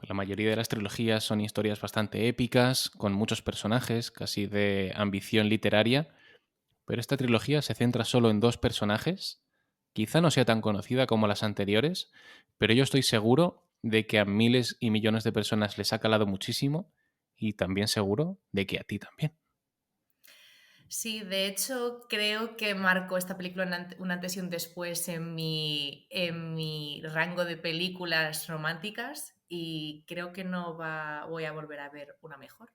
La mayoría de las trilogías son historias bastante épicas, con muchos personajes, casi de ambición literaria, pero esta trilogía se centra solo en dos personajes. Quizá no sea tan conocida como las anteriores, pero yo estoy seguro de que a miles y millones de personas les ha calado muchísimo y también seguro de que a ti también. Sí, de hecho, creo que marcó esta película un antes y un después en mi rango de películas románticas y creo que voy a volver a ver una mejor.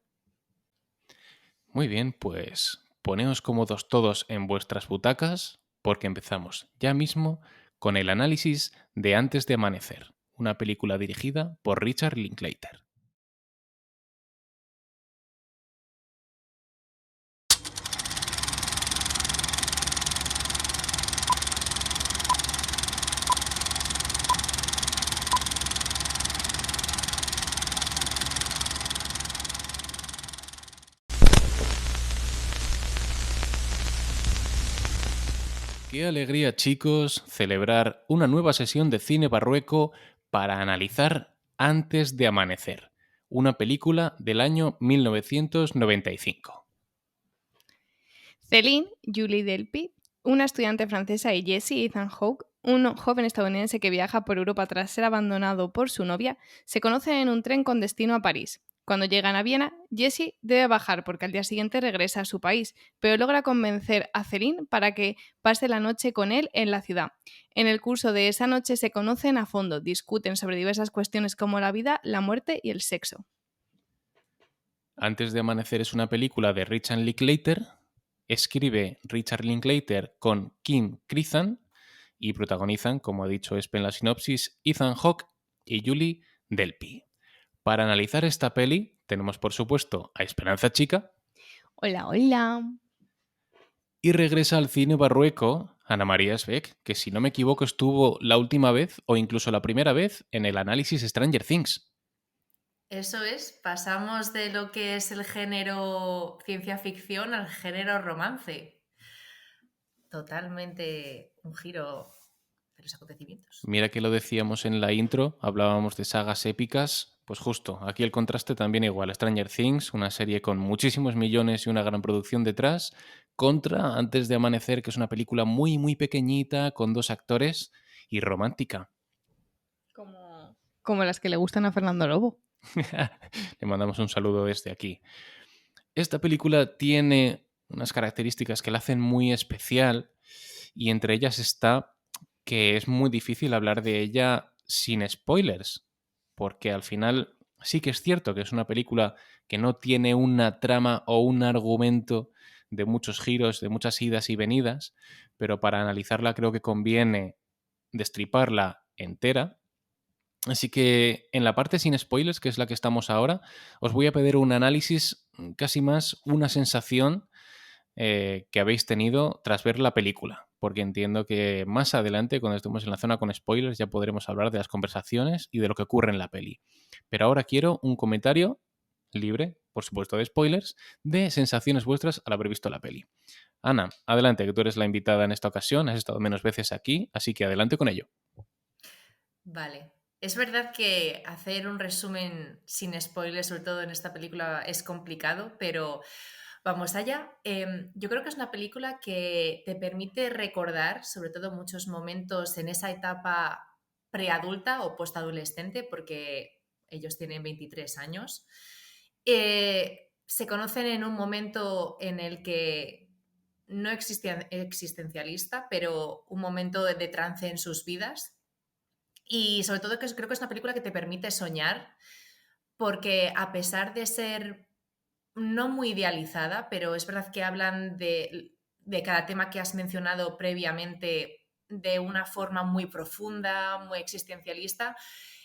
Muy bien, pues poneos cómodos todos en vuestras butacas porque empezamos ya mismo con el análisis de Antes de Amanecer, una película dirigida por Richard Linklater. Qué alegría, chicos, celebrar una nueva sesión de cine barrueco para analizar Antes de Amanecer, una película del año 1995. Céline, Julie Delpy, una estudiante francesa, y Jesse Ethan Hawke, un joven estadounidense que viaja por Europa tras ser abandonado por su novia, se conocen en un tren con destino a París. Cuando llegan a Viena, Jesse debe bajar porque al día siguiente regresa a su país, pero logra convencer a Céline para que pase la noche con él en la ciudad. En el curso de esa noche se conocen a fondo, discuten sobre diversas cuestiones como la vida, la muerte y el sexo. Antes de Amanecer es una película de Richard Linklater. Escribe Richard Linklater con Kim Krizan y protagonizan, como ha dicho Espe en la sinopsis, Ethan Hawke y Julie Delpy. Para analizar esta peli tenemos por supuesto a Esperanza Chica Hola, hola. y regresa al cine barrueco Ana María Sveck, que si no me equivoco estuvo la última vez o incluso la primera vez en el análisis Stranger Things. Eso es, pasamos de lo que es el género ciencia ficción al género romance. Totalmente un giro de los acontecimientos. Mira que lo decíamos en la intro, hablábamos de sagas épicas, pues justo, aquí el contraste también igual. Stranger Things, una serie con muchísimos millones y una gran producción detrás, contra Antes de Amanecer, que es una película muy, muy pequeñita, con dos actores y romántica. Como las que le gustan a Fernando Lobo. Le mandamos un saludo desde aquí. Esta película tiene unas características que la hacen muy especial y entre ellas está que es muy difícil hablar de ella sin spoilers, porque al final sí que es cierto que es una película que no tiene una trama o un argumento de muchos giros, de muchas idas y venidas, pero para analizarla creo que conviene destriparla entera. Así que en la parte sin spoilers, que es la que estamos ahora, os voy a pedir un análisis, casi más una sensación que habéis tenido tras ver la película, porque entiendo que más adelante, cuando estemos en la zona con spoilers, ya podremos hablar de las conversaciones y de lo que ocurre en la peli. Pero ahora quiero un comentario libre, por supuesto de spoilers, de sensaciones vuestras al haber visto la peli. Ana, adelante, que tú eres la invitada en esta ocasión, has estado menos veces aquí, así que adelante con ello. Vale. Es verdad que hacer un resumen sin spoilers, sobre todo en esta película, es complicado, pero vamos allá. Yo creo que es una película que te permite recordar, sobre todo muchos momentos en esa etapa preadulta o postadolescente, porque ellos tienen 23 años. Se conocen en un momento en el que no existía existencialista, pero un momento de trance en sus vidas y sobre todo que creo que es una película que te permite soñar, porque a pesar de ser no muy idealizada, pero es verdad que hablan de cada tema que has mencionado previamente de una forma muy profunda, muy existencialista,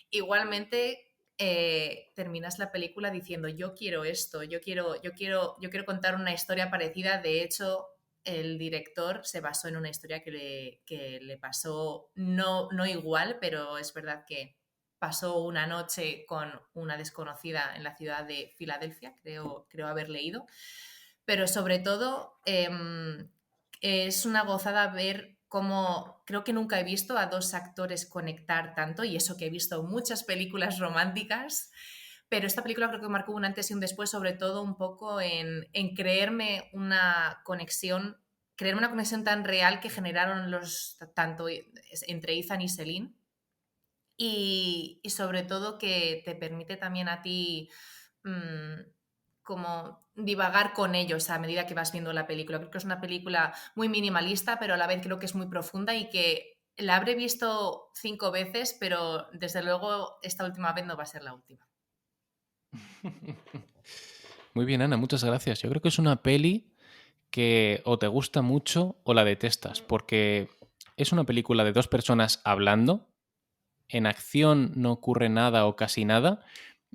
igualmente terminas la película diciendo yo quiero esto, yo quiero contar una historia parecida. De hecho, el director se basó en una historia que le pasó, no igual, pero es verdad que pasó una noche con una desconocida en la ciudad de Filadelfia, creo haber leído. Pero sobre todo es una gozada ver como creo que nunca he visto a dos actores conectar tanto, y eso que he visto muchas películas románticas, pero esta película creo que marcó un antes y un después, sobre todo un poco en creerme una conexión tan real que generaron tanto entre Ethan y Celine, y sobre todo que te permite también a ti mm, como divagar con ellos a medida que vas viendo la película. Creo que es una película muy minimalista, pero a la vez creo que es muy profunda y que la habré visto 5 veces, pero desde luego esta última vez no va a ser la última. Muy bien, Ana, muchas gracias. Yo creo que es una peli que o te gusta mucho o la detestas, porque es una película de dos personas hablando, en acción no ocurre nada o casi nada,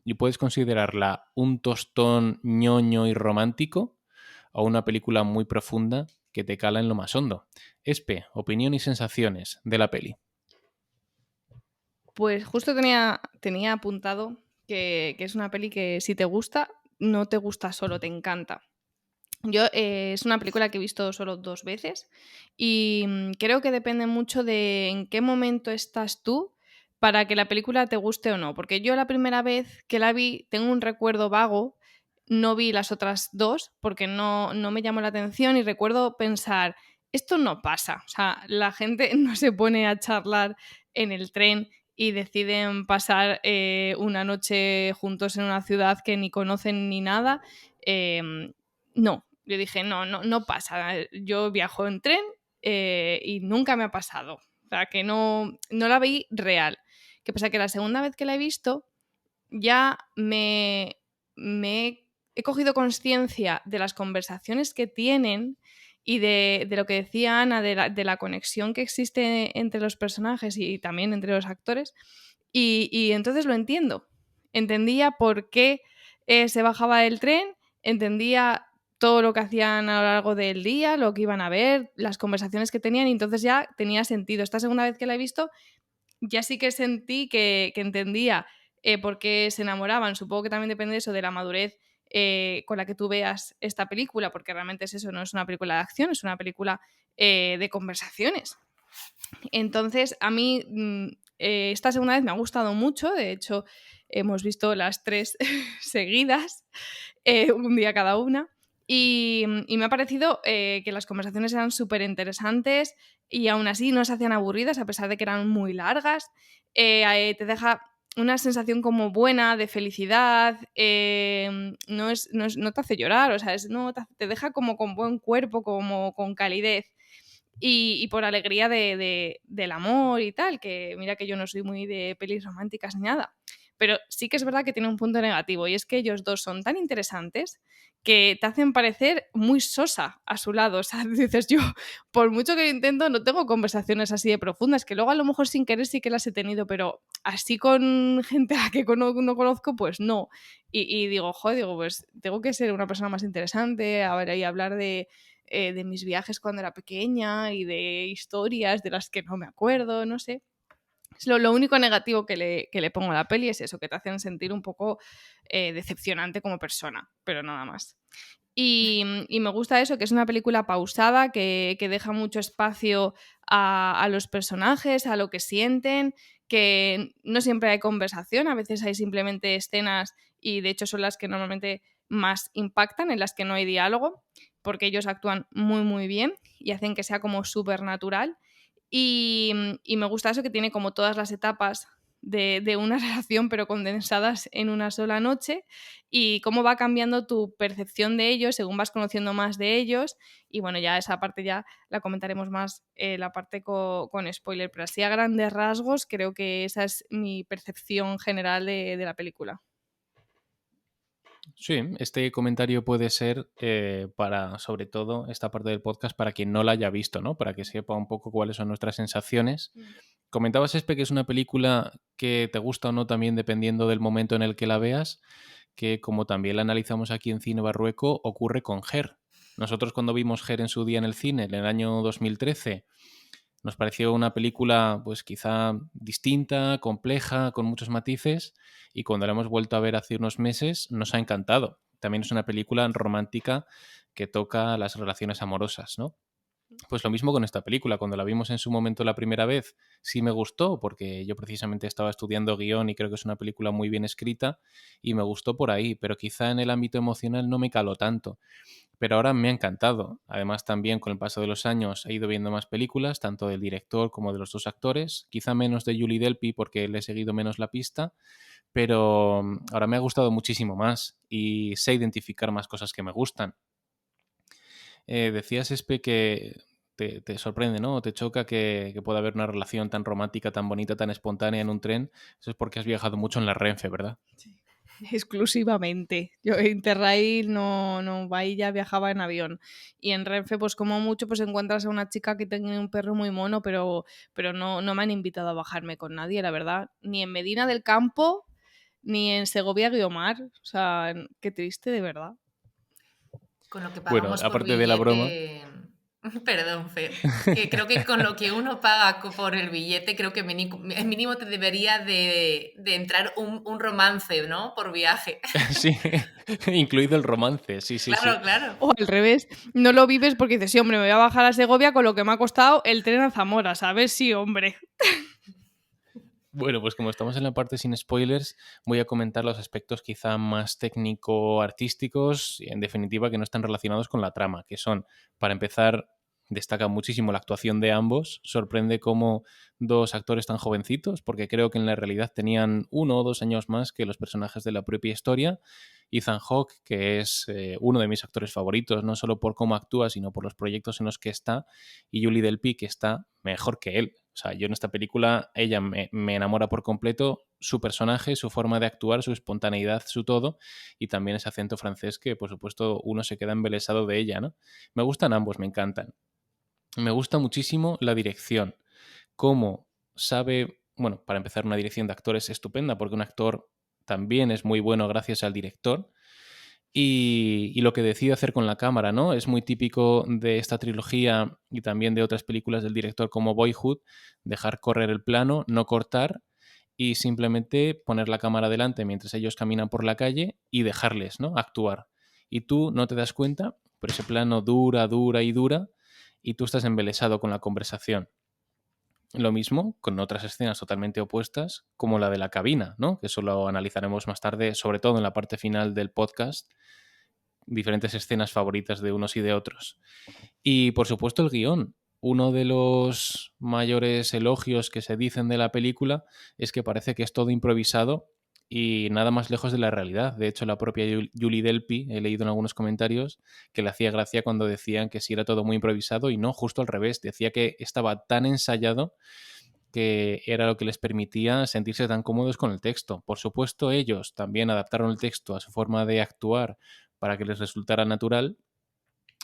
y puedes considerarla un tostón ñoño y romántico o una película muy profunda que te cala en lo más hondo. Espe, opinión y sensaciones de la peli. Pues justo tenía apuntado que es una peli que si te gusta, no te gusta solo, te encanta. Yo es una película que he visto solo 2 veces y creo que depende mucho de en qué momento estás tú para que la película te guste o no. Porque yo la primera vez que la vi tengo un recuerdo vago, no vi las otras 2 porque no me llamó la atención y recuerdo pensar, esto no pasa. O sea, la gente no se pone a charlar en el tren y deciden pasar una noche juntos en una ciudad que ni conocen ni nada. No, yo dije, no pasa. Yo viajo en tren y nunca me ha pasado. O sea, que no la vi real. ¿Qué pasa? Que la segunda vez que la he visto ya he cogido conciencia de las conversaciones que tienen y de lo que decía Ana, de la conexión que existe entre los personajes y también entre los actores. Y entonces lo entiendo. Entendía por qué se bajaba del tren, entendía todo lo que hacían a lo largo del día, lo que iban a ver, las conversaciones que tenían, y entonces ya tenía sentido. Esta segunda vez que la he visto, ya sí que sentí que entendía por qué se enamoraban. Supongo que también depende de eso, de la madurez con la que tú veas esta película, porque realmente es eso, no es una película de acción, es una película de conversaciones. Entonces, a mí esta segunda vez me ha gustado mucho, de hecho, hemos visto las 3 seguidas, un día cada una, y me ha parecido que las conversaciones eran súper interesantes y aún así no se hacían aburridas, a pesar de que eran muy largas. Te deja una sensación como buena, de felicidad, no te hace llorar, o sea, te deja como con buen cuerpo, como con calidez. Y por alegría del amor y tal, que mira que yo no soy muy de pelis románticas ni nada. Pero sí que es verdad que tiene un punto negativo y es que ellos dos son tan interesantes que te hacen parecer muy sosa a su lado. O sea, dices yo, por mucho que lo intento, no tengo conversaciones así de profundas, que luego a lo mejor sin querer sí que las he tenido, pero así con gente a la que no conozco, pues no. Y digo, joder, digo, pues tengo que ser una persona más interesante, a ver, y hablar de mis viajes cuando era pequeña y de historias de las que no me acuerdo, no sé. Lo único negativo que le pongo a la peli es eso, que te hacen sentir un poco decepcionante como persona, pero nada más. Y me gusta eso, que es una película pausada, que deja mucho espacio a los personajes, a lo que sienten, que no siempre hay conversación, a veces hay simplemente escenas y de hecho son las que normalmente más impactan, en las que no hay diálogo, porque ellos actúan muy muy bien y hacen que sea como súper natural. Y me gusta eso, que tiene como todas las etapas de una relación, pero condensadas en una sola noche, y cómo va cambiando tu percepción de ellos según vas conociendo más de ellos. Y bueno, ya esa parte ya la comentaremos más, la parte con spoiler, pero así a grandes rasgos creo que esa es mi percepción general de la película. Sí, este comentario puede ser para, sobre todo, esta parte del podcast para quien no la haya visto, ¿no? Para que sepa un poco cuáles son nuestras sensaciones. Comentabas, Espe, que es una película que te gusta o no también dependiendo del momento en el que la veas, que como también la analizamos aquí en Cine Barrueco, ocurre con Her. Nosotros cuando vimos Her en su día en el cine, en el año 2013, nos pareció una película pues quizá distinta, compleja, con muchos matices, y cuando la hemos vuelto a ver hace unos meses nos ha encantado. También es una película romántica que toca las relaciones amorosas, ¿no? Pues lo mismo con esta película. Cuando la vimos en su momento la primera vez, sí me gustó, porque yo precisamente estaba estudiando guión y creo que es una película muy bien escrita y me gustó por ahí, pero quizá en el ámbito emocional no me caló tanto. Pero ahora me ha encantado. Además, también con el paso de los años he ido viendo más películas, tanto del director como de los dos actores, quizá menos de Julie Delpy porque le he seguido menos la pista, pero ahora me ha gustado muchísimo más y sé identificar más cosas que me gustan. Decías, Espe, que te sorprende, ¿no? O te choca que pueda haber una relación tan romántica, tan bonita, tan espontánea en un tren. Eso es porque has viajado mucho en la Renfe, ¿verdad? Exclusivamente. Yo en Interrail no, ahí ya viajaba en avión. Y en Renfe, pues como mucho, pues encuentras a una chica que tiene un perro muy mono, pero no me han invitado a bajarme con nadie, la verdad. Ni en Medina del Campo, ni en Segovia Guiomar. O sea, qué triste, de verdad. Con lo que Bueno, pagamos por aparte de la broma, billete, perdón, Fer, que creo que con lo que uno paga por el billete, creo que mínimo te debería de entrar un romance, ¿no? Por viaje. sí, incluido el romance, sí, sí, sí. Claro, claro. O al revés, no lo vives porque dices, sí, hombre, me voy a bajar a Segovia con lo que me ha costado el tren a Zamora, ¿sabes? Sí, hombre. Bueno, pues como estamos en la parte sin spoilers, voy a comentar los aspectos quizá más técnico-artísticos y en definitiva que no están relacionados con la trama, que son, para empezar, destaca muchísimo la actuación de ambos. Sorprende cómo dos actores tan jovencitos, porque creo que en la realidad tenían 1 o 2 años más que los personajes de la propia historia. Ethan Hawke, que es uno de mis actores favoritos, no solo por cómo actúa, sino por los proyectos en los que está, y Julie Delpy, que está mejor que él. O sea, yo en esta película, ella me enamora por completo, su personaje, su forma de actuar, su espontaneidad, su todo, y también ese acento francés que, por supuesto, uno se queda embelesado de ella, ¿no? Me gustan ambos, me encantan. Me gusta muchísimo la dirección. Cómo sabe, bueno, para empezar, una dirección de actores estupenda, porque un actor también es muy bueno gracias al director. Y lo que decide hacer con la cámara, ¿no? Es muy típico de esta trilogía y también de otras películas del director como Boyhood, dejar correr el plano, no cortar y simplemente poner la cámara delante mientras ellos caminan por la calle y dejarles, ¿no? Actuar. Y tú no te das cuenta, pero ese plano dura, dura y dura y tú estás embelesado con la conversación. Lo mismo con otras escenas totalmente opuestas, como la de la cabina, ¿no? Que eso lo analizaremos más tarde, sobre todo en la parte final del podcast, diferentes escenas favoritas de unos y de otros. Y por supuesto el guión. Uno de los mayores elogios que se dicen de la película es que parece que es todo improvisado y nada más lejos de la realidad. De hecho, la propia Julie Delpy, he leído en algunos comentarios, que le hacía gracia cuando decían que sí era todo muy improvisado y no, justo al revés. Decía que estaba tan ensayado que era lo que les permitía sentirse tan cómodos con el texto. Por supuesto, ellos también adaptaron el texto a su forma de actuar para que les resultara natural,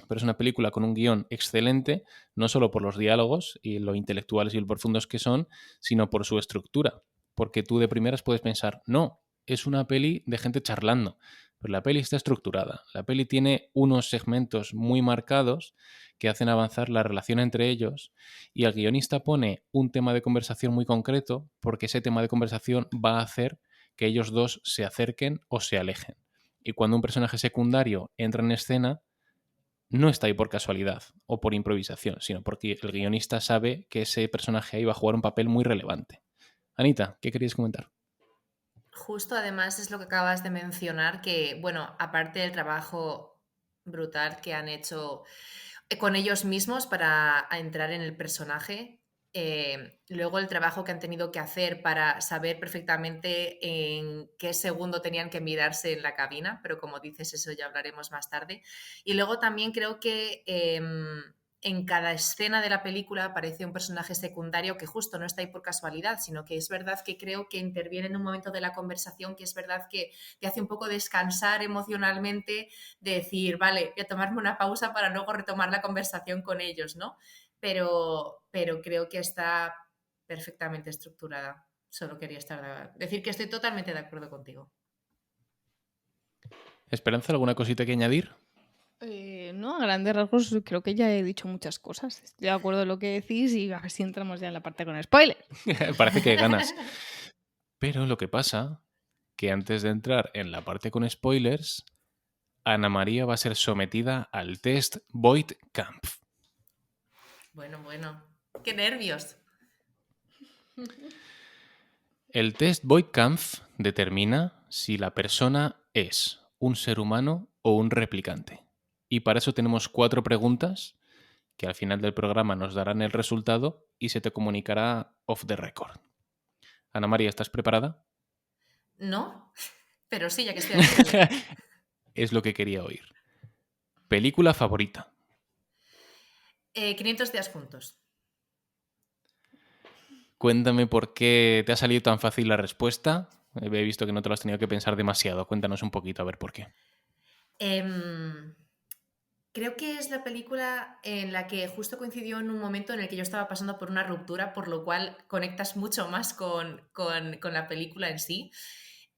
pero es una película con un guión excelente, no solo por los diálogos y lo intelectuales y lo profundos que son, sino por su estructura. Porque tú de primeras puedes pensar, no, es una peli de gente charlando, pero la peli está estructurada. La peli tiene unos segmentos muy marcados que hacen avanzar la relación entre ellos y el guionista pone un tema de conversación muy concreto porque ese tema de conversación va a hacer que ellos dos se acerquen o se alejen. Y cuando un personaje secundario entra en escena, no está ahí por casualidad o por improvisación, sino porque el guionista sabe que ese personaje ahí va a jugar un papel muy relevante. Anita, ¿qué querías comentar? Justo además es lo que acabas de mencionar, que bueno, aparte del trabajo brutal que han hecho con ellos mismos para entrar en el personaje, luego el trabajo que han tenido que hacer para saber perfectamente en qué segundo tenían que mirarse en la cabina, pero como dices, eso ya hablaremos más tarde. Y luego también creo que en cada escena de la película aparece un personaje secundario que justo no está ahí por casualidad, sino que es verdad que creo que interviene en un momento de la conversación, que es verdad que te hace un poco descansar emocionalmente, de decir, vale, voy a tomarme una pausa para luego retomar la conversación con ellos, ¿no? Pero creo que está perfectamente estructurada. Solo quería decir que estoy totalmente de acuerdo contigo. ¿Esperanza, alguna cosita que añadir? No, a grandes rasgos creo que ya he dicho muchas cosas. Estoy de acuerdo en lo que decís y a ver si entramos ya en la parte con spoiler. Parece que ganas. Pero lo que pasa, que antes de entrar en la parte con spoilers, Ana María va a ser sometida al test Voight-Kampff. Bueno. ¡Qué nervios! El test Voight-Kampff determina si la persona es un ser humano o un replicante. Y para eso tenemos 4 preguntas que al final del programa nos darán el resultado y se te comunicará off the record. Ana María, ¿estás preparada? ¿No? Pero sí, ya que estoy aquí, dale. Es lo que quería oír. Película favorita. 500 días juntos. Cuéntame por qué te ha salido tan fácil la respuesta. He visto que no te lo has tenido que pensar demasiado. Cuéntanos un poquito a ver por qué. Creo que es la película en la que justo coincidió en un momento en el que yo estaba pasando por una ruptura, por lo cual conectas mucho más con la película en sí.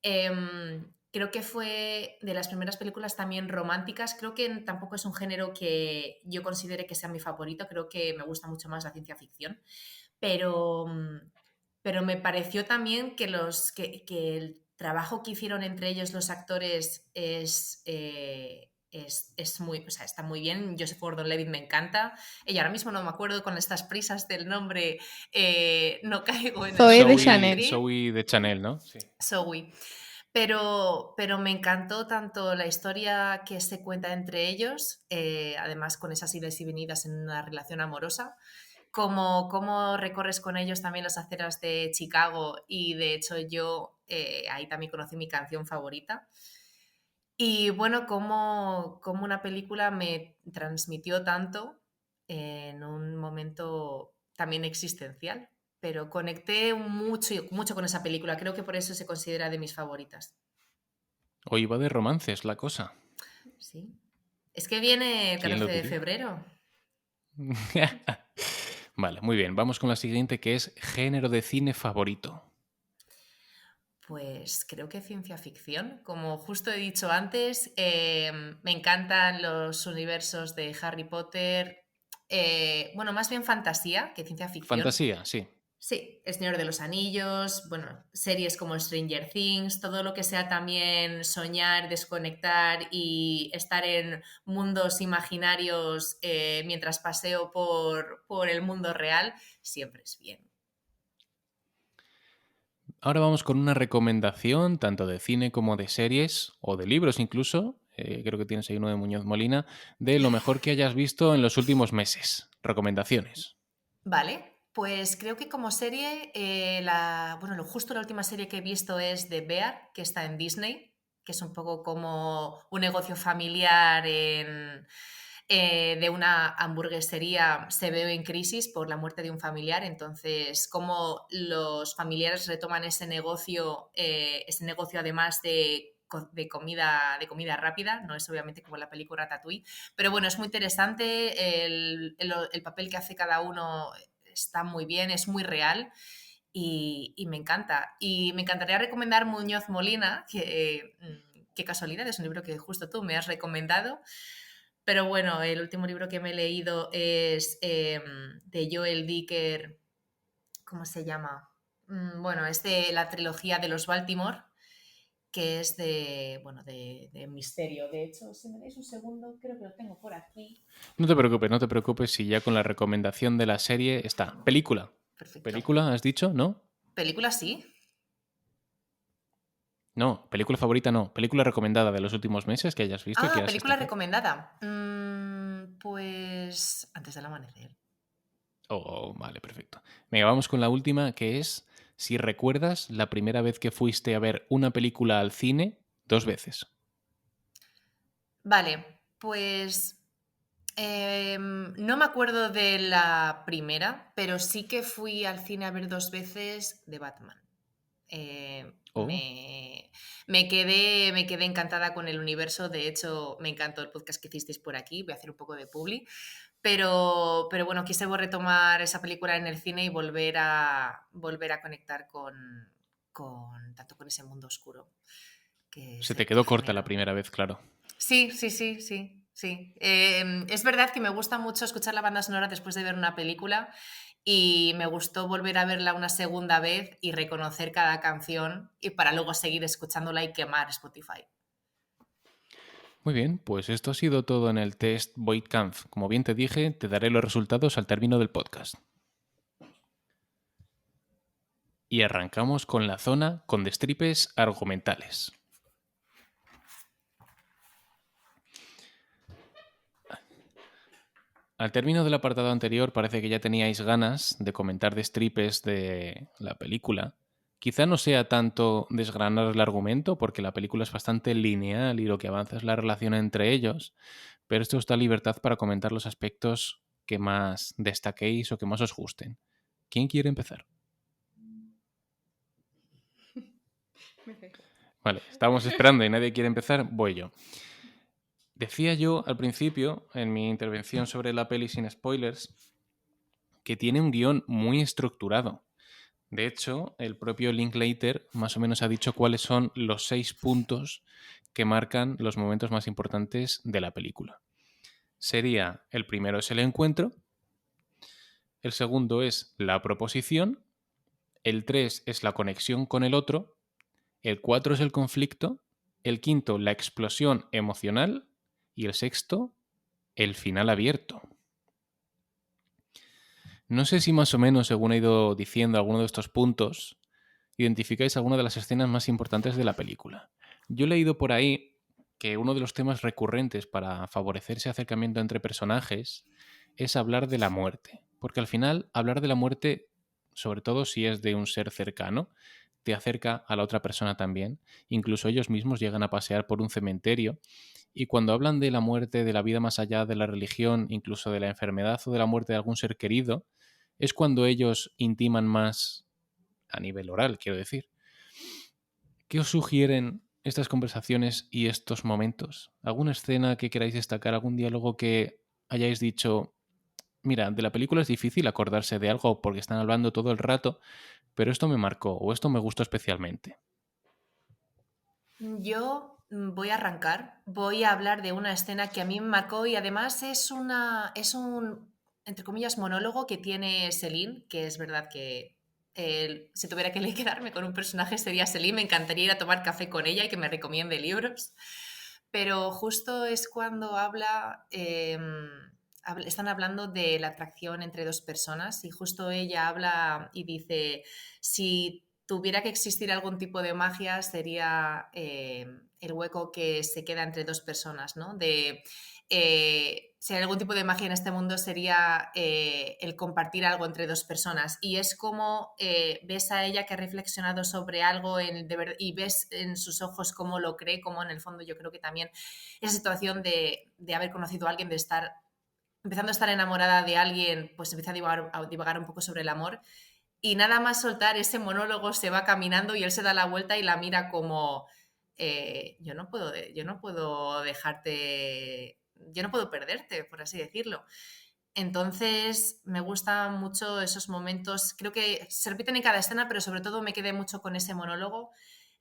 Creo que fue de las primeras películas también románticas. Creo que tampoco es un género que yo considere que sea mi favorito. Creo que me gusta mucho más la ciencia ficción. Pero me pareció también que el trabajo que hicieron entre ellos los actores es muy, o sea, está muy bien. Joseph Gordon-Levitt me encanta. Y ahora mismo no me acuerdo con estas prisas del nombre, no caigo en Zoe el de nombre Chanel. Zoe de Chanel, ¿no? Sí. Zoe. Pero me encantó tanto la historia que se cuenta entre ellos, además con esas idas y venidas en una relación amorosa, como cómo recorres con ellos también las aceras de Chicago, y de hecho yo ahí también conocí mi canción favorita. Y bueno, cómo una película me transmitió tanto en un momento también existencial, pero conecté mucho con esa película. Creo que por eso se considera de mis favoritas. Hoy va de romances la cosa. Sí. Es que viene el ¿Quién lo 14 de diría? febrero. Vale, muy bien. Vamos con la siguiente, que es género de cine favorito. Pues creo que ciencia ficción. Como justo he dicho antes, me encantan los universos de Harry Potter. Bueno, más bien fantasía que ciencia ficción. Fantasía, sí. Sí, El Señor de los Anillos, bueno, series como Stranger Things, todo lo que sea también soñar, desconectar y estar en mundos imaginarios mientras paseo por el mundo real, siempre es bien. Ahora vamos con una recomendación, tanto de cine como de series, o de libros incluso, creo que tienes ahí uno de Muñoz Molina, de lo mejor que hayas visto en los últimos meses. Recomendaciones. Vale, pues creo que como serie, justo la última serie que he visto es The Bear, que está en Disney, que es un poco como un negocio familiar de una hamburguesería se ve en crisis por la muerte de un familiar. Entonces, cómo los familiares retoman ese negocio además de comida rápida. No es obviamente como la película Ratatouille, pero bueno, es muy interesante. El papel que hace cada uno está muy bien, es muy real. Y me encanta. Y me encantaría recomendar Muñoz Molina, que qué casualidad, es un libro que justo tú me has recomendado. Pero bueno, el último libro que me he leído es de Joel Dicker. ¿Cómo se llama? Bueno, es de la trilogía de los Baltimore, que es de misterio. De hecho, si me dais un segundo, creo que lo tengo por aquí. No te preocupes si ya con la recomendación de la serie está. Película. Perfecto. ¿Película has dicho? ¿No? ¿Película sí? No, película favorita no. Película recomendada de los últimos meses que hayas visto y quieras Película destacar. recomendada. Pues Antes del amanecer. Oh, vale, perfecto. Venga, vamos con la última, que es si recuerdas la primera vez que fuiste a ver una película al cine 2 veces. Vale, pues no me acuerdo de la primera, pero sí que fui al cine a ver 2 veces de Batman. Oh, Me quedé encantada con el universo. De hecho, me encantó el podcast que hicisteis por aquí. Voy a hacer un poco de publi. Pero bueno, quise retomar esa película en el cine y volver a conectar tanto con ese mundo oscuro que se es te el que quedó corta la genera. primera vez, claro. Sí. Es verdad que me gusta mucho escuchar la banda sonora después de ver una película, y me gustó volver a verla una segunda vez y reconocer cada canción y para luego seguir escuchándola y quemar Spotify. Muy bien, pues esto ha sido todo en el test Voigtkampf. Como bien te dije, te daré los resultados al término del podcast. Y arrancamos con la zona con destripes argumentales. Al término del apartado anterior parece que ya teníais ganas de comentar destripes de la película. Quizá no sea tanto desgranar el argumento, porque la película es bastante lineal y lo que avanza es la relación entre ellos, pero esto os da libertad para comentar los aspectos que más destaquéis o que más os gusten. ¿Quién quiere empezar? Vale, estábamos esperando y nadie quiere empezar, voy yo. Decía yo al principio, en mi intervención sobre la peli sin spoilers, que tiene un guión muy estructurado. De hecho, el propio Linklater más o menos ha dicho cuáles son los 6 puntos que marcan los momentos más importantes de la película. Sería, el primero es el encuentro, el segundo es la proposición, el 3 es la conexión con el otro, el 4 es el conflicto, el quinto la explosión emocional y el sexto el final abierto. No sé si más o menos, según he ido diciendo alguno de estos puntos, identificáis alguna de las escenas más importantes de la película. Yo he leído por ahí que uno de los temas recurrentes para favorecer ese acercamiento entre personajes es hablar de la muerte. Porque al final, hablar de la muerte, sobre todo si es de un ser cercano, te acerca a la otra persona también. Incluso ellos mismos llegan a pasear por un cementerio y cuando hablan de la muerte, de la vida más allá de la religión, incluso de la enfermedad o de la muerte de algún ser querido, es cuando ellos intiman más a nivel oral, quiero decir. ¿Qué os sugieren estas conversaciones y estos momentos? ¿Alguna escena que queráis destacar? ¿Algún diálogo que hayáis dicho, mira, de la película es difícil acordarse de algo porque están hablando todo el rato, pero esto me marcó o esto me gustó especialmente? Yo voy a arrancar, voy a hablar de una escena que a mí me marcó y además es un, entre comillas, monólogo que tiene Celine, que es verdad que si tuviera que quedarme con un personaje sería Celine, me encantaría ir a tomar café con ella y que me recomiende libros, pero justo es cuando están hablando de la atracción entre dos personas y justo ella habla y dice, si tuviera que existir algún tipo de magia sería el hueco que se queda entre dos personas, ¿no? Si hay algún tipo de magia en este mundo sería el compartir algo entre dos personas y es como ves a ella que ha reflexionado sobre algo y ves en sus ojos cómo lo cree, como en el fondo yo creo que también esa situación de haber conocido a alguien, de estar empezando a estar enamorada de alguien, pues empieza a divagar un poco sobre el amor y nada más soltar ese monólogo se va caminando y él se da la vuelta y la mira como yo no puedo dejarte, yo no puedo perderte, por así decirlo. Entonces me gustan mucho esos momentos, creo que se repiten en cada escena, pero sobre todo me quedé mucho con ese monólogo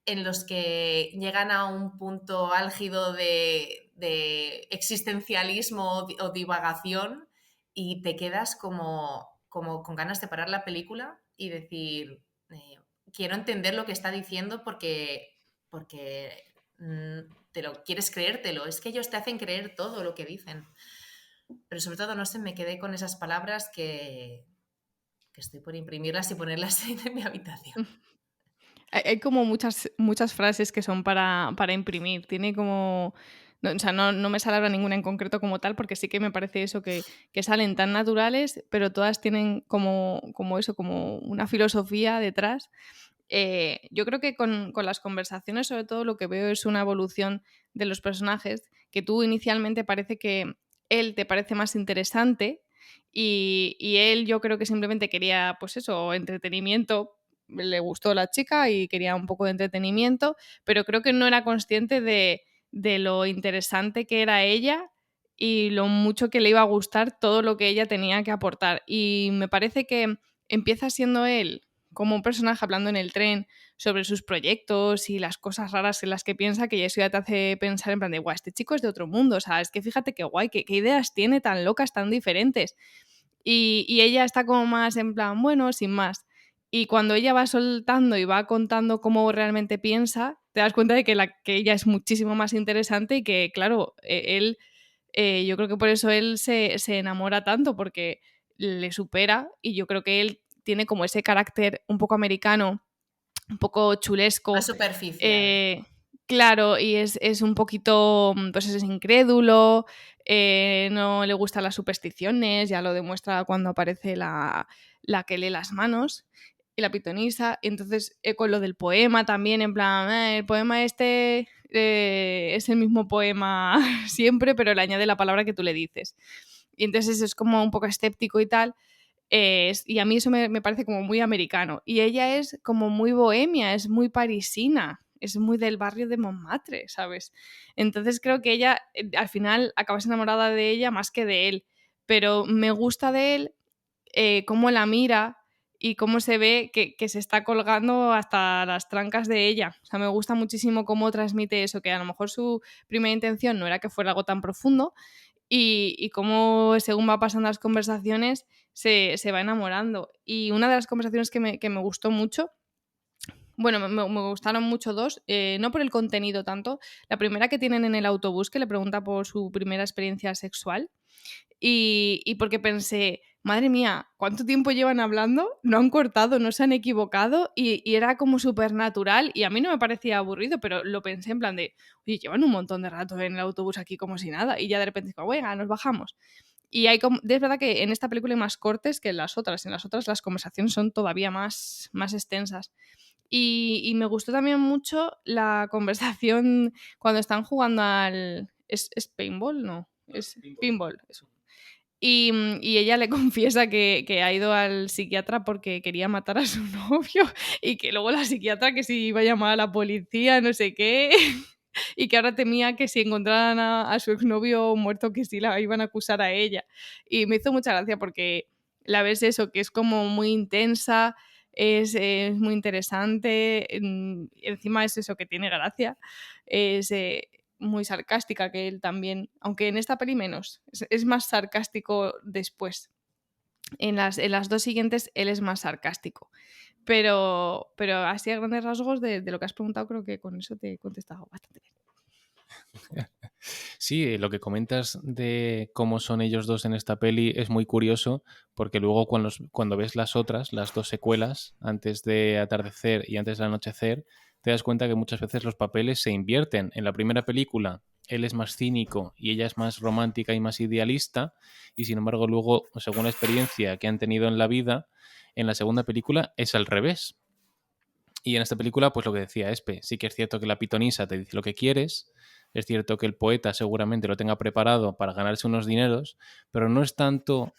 en los que llegan a un punto álgido de existencialismo o divagación y te quedas como con ganas de parar la película y decir, quiero entender lo que está diciendo porque te lo quieres creértelo. Es que ellos te hacen creer todo lo que dicen. Pero sobre todo, no sé, me quedé con esas palabras que estoy por imprimirlas y ponerlas en mi habitación. Hay como muchas frases que son para imprimir. Tiene como... No, o sea, no me sale ahora ninguna en concreto como tal, porque sí que me parece eso, que salen tan naturales, pero todas tienen como eso, como una filosofía detrás. Yo creo que con las conversaciones, sobre todo, lo que veo es una evolución de los personajes, que tú inicialmente parece que él te parece más interesante y él yo creo que simplemente quería, pues eso, entretenimiento, le gustó la chica y quería un poco de entretenimiento, pero creo que no era consciente de lo interesante que era ella y lo mucho que le iba a gustar todo lo que ella tenía que aportar. Y me parece que empieza siendo él como un personaje hablando en el tren sobre sus proyectos y las cosas raras en las que piensa, que eso ya te hace pensar en plan de, guau, este chico es de otro mundo, o sea, es que fíjate qué guay, qué ideas tiene tan locas, tan diferentes. Y ella está como más en plan, bueno, sin más. Y cuando ella va soltando y va contando cómo realmente piensa, te das cuenta de que ella es muchísimo más interesante y que, claro, él, yo creo que por eso él se enamora tanto, porque le supera y yo creo que él tiene como ese carácter un poco americano, un poco Más chulesco, superficial. eh, claro, y es un poquito, pues es incrédulo, no le gustan las supersticiones, ya lo demuestra cuando aparece la que lee las manos y la pitonisa. Y entonces, con lo del poema también, en plan, el poema este es el mismo poema siempre, pero le añade la palabra que tú le dices. Y entonces es como un poco escéptico y tal. Y a mí eso me parece como muy americano. Y ella es como muy bohemia, es muy parisina, es muy del barrio de Montmartre, ¿sabes? Entonces creo que ella al final acabas enamorada de ella más que de él. Pero me gusta de él cómo la mira y cómo se ve que se está colgando hasta las trancas de ella. O sea, me gusta muchísimo cómo transmite eso, que a lo mejor su primera intención no era que fuera algo tan profundo, y cómo según va pasando las conversaciones se va enamorando. Y una de las conversaciones que me gustó mucho, bueno, me gustaron mucho dos, no por el contenido tanto. La primera que tienen en el autobús, que le pregunta por su primera experiencia sexual, y porque pensé, madre mía, ¿cuánto tiempo llevan hablando? No han cortado, no se han equivocado y era como súper natural y a mí no me parecía aburrido, pero lo pensé en plan de, oye, llevan un montón de rato en el autobús aquí como si nada y ya de repente digo, venga, nos bajamos. Y hay como, es verdad que en esta película hay más cortes que en las otras. En las otras las conversaciones son todavía más extensas. Y me gustó también mucho la conversación cuando están jugando al... ¿Es paintball? No, es pinball. Eso. Y ella le confiesa que ha ido al psiquiatra porque quería matar a su novio y que luego la psiquiatra que si iba a llamar a la policía, no sé qué, y que ahora temía que si encontraran a su exnovio muerto que sí la iban a acusar a ella. Y me hizo mucha gracia porque la ves eso, que es como muy intensa, es muy interesante, encima es eso que tiene gracia, es muy sarcástica, que él también, aunque en esta peli menos, es más sarcástico después. En las dos siguientes él es más sarcástico. Pero así a grandes rasgos de lo que has preguntado, creo que con eso te he contestado bastante bien. Sí, lo que comentas de cómo son ellos dos en esta peli es muy curioso porque luego cuando ves las otras, las dos secuelas, antes de atardecer y antes de anochecer, te das cuenta que muchas veces los papeles se invierten. En la primera película él es más cínico y ella es más romántica y más idealista y sin embargo luego, según la experiencia que han tenido en la vida, en la segunda película es al revés. Y en esta película, pues lo que decía Espe, sí que es cierto que la pitonisa te dice lo que quieres, es cierto que el poeta seguramente lo tenga preparado para ganarse unos dineros, pero no es tanto